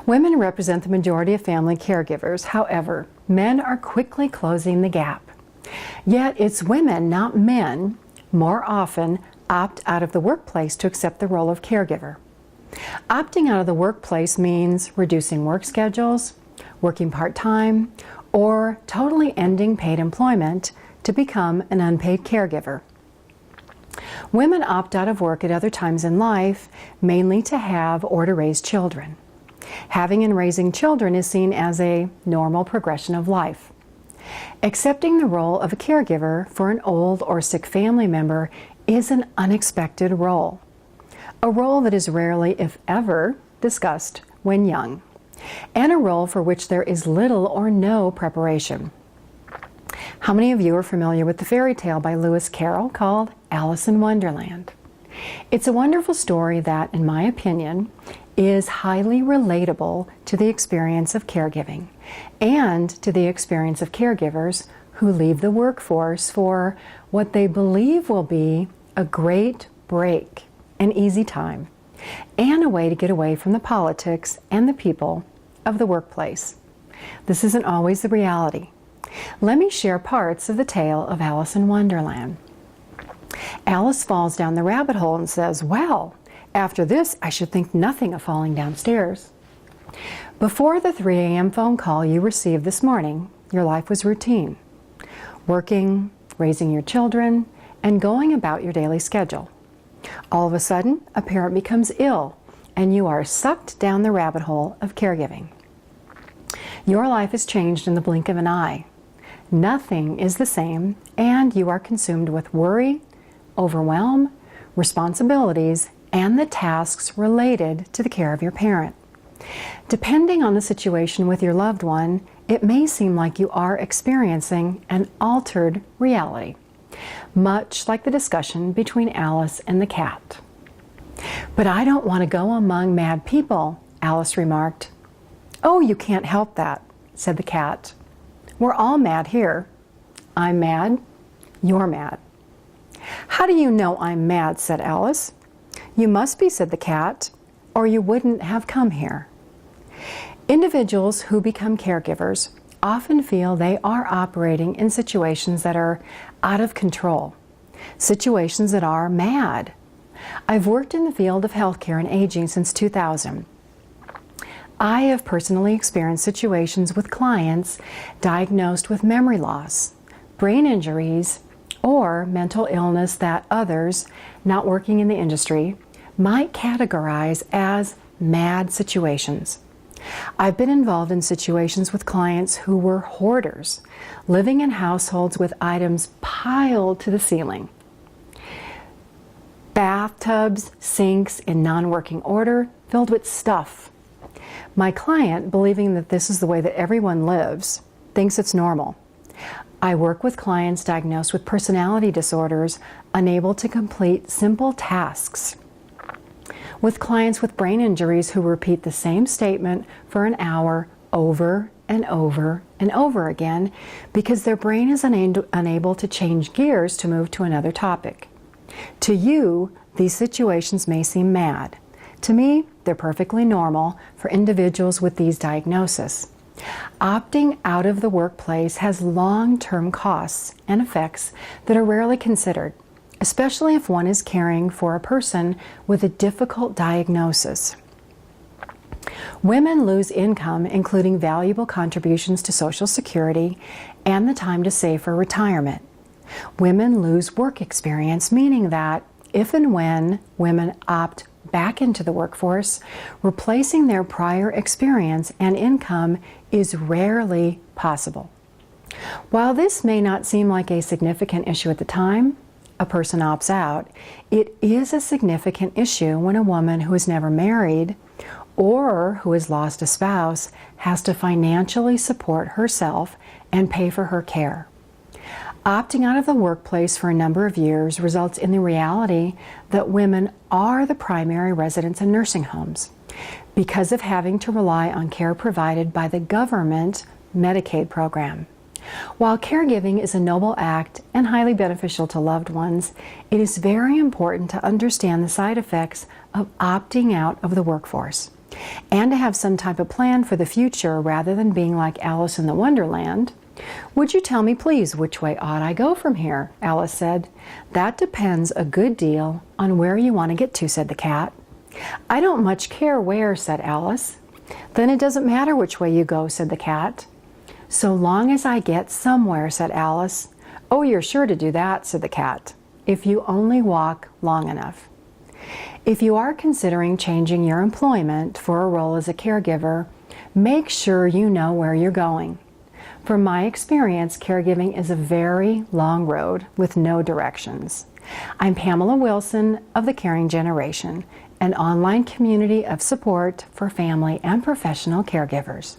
Women represent the majority of family caregivers. However, men are quickly closing the gap. Yet it's women, not men, more often opt out of the workplace to accept the role of caregiver. Opting out of the workplace means reducing work schedules, working part-time, or totally ending paid employment to become an unpaid caregiver. Women opt out of work at other times in life, mainly to have or to raise children. Having and raising children is seen as a normal progression of life. Accepting the role of a caregiver for an old or sick family member is an unexpected role. A role that is rarely, if ever, discussed when young, and a role for which there is little or no preparation. How many of you are familiar with the fairy tale by Lewis Carroll called Alice in Wonderland? It's a wonderful story that, in my opinion, is highly relatable to the experience of caregiving and to the experience of caregivers who leave the workforce for what they believe will be a great break, an easy time, and a way to get away from the politics and the people of the workplace. This isn't always the reality. Let me share parts of the tale of Alice in Wonderland. Alice falls down the rabbit hole and says, "Well, after this, I should think nothing of falling downstairs." Before the 3 a.m. phone call you received this morning, your life was routine. Working, raising your children, and going about your daily schedule. All of a sudden, a parent becomes ill, and you are sucked down the rabbit hole of caregiving. Your life is changed in the blink of an eye. Nothing is the same, and you are consumed with worry, overwhelm, responsibilities, and the tasks related to the care of your parent. Depending on the situation with your loved one, it may seem like you are experiencing an altered reality, much like the discussion between Alice and the cat. "But I don't want to go among mad people," Alice remarked. "Oh, you can't help that," said the cat. "We're all mad here. I'm mad. You're mad." "How do you know I'm mad?" said Alice. "You must be," said the cat, "or you wouldn't have come here." Individuals who become caregivers often feel they are operating in situations that are out of control, situations that are mad. I've worked in the field of healthcare and aging since 2000. I have personally experienced situations with clients diagnosed with memory loss, brain injuries, or mental illness that others, not working in the industry, might categorize as mad situations. I've been involved in situations with clients who were hoarders, living in households with items piled to the ceiling. Bathtubs, sinks in non-working order, filled with stuff. My client, believing that this is the way that everyone lives, thinks it's normal. I work with clients diagnosed with personality disorders, unable to complete simple tasks. With clients with brain injuries who repeat the same statement for an hour over and over and over again because their brain is unable to change gears to move to another topic. To you, these situations may seem mad. To me, they're perfectly normal for individuals with these diagnoses. Opting out of the workplace has long-term costs and effects that are rarely considered, especially if one is caring for a person with a difficult diagnosis. Women lose income, including valuable contributions to Social Security and the time to save for retirement. Women lose work experience, meaning that if and when women opt back into the workforce, replacing their prior experience and income is rarely possible. While this may not seem like a significant issue at the time a person opts out, it is a significant issue when a woman who is never married or who has lost a spouse has to financially support herself and pay for her care. Opting out of the workplace for a number of years results in the reality that women are the primary residents in nursing homes because of having to rely on care provided by the government Medicaid program. While caregiving is a noble act and highly beneficial to loved ones, it is very important to understand the side effects of opting out of the workforce. and to have some type of plan for the future rather than being like Alice in the Wonderland. "Would you tell me, please, which way ought I go from here?" Alice said. "That depends a good deal on where you want to get to," said the cat. "I don't much care where," said Alice. "Then it doesn't matter which way you go," said the cat. "So long as I get somewhere," said Alice. "Oh, you're sure to do that," said the cat, "if you only walk long enough." If you are considering changing your employment for a role as a caregiver, make sure you know where you're going. From my experience, caregiving is a very long road with no directions. I'm Pamela Wilson of the Caring Generation, an online community of support for family and professional caregivers.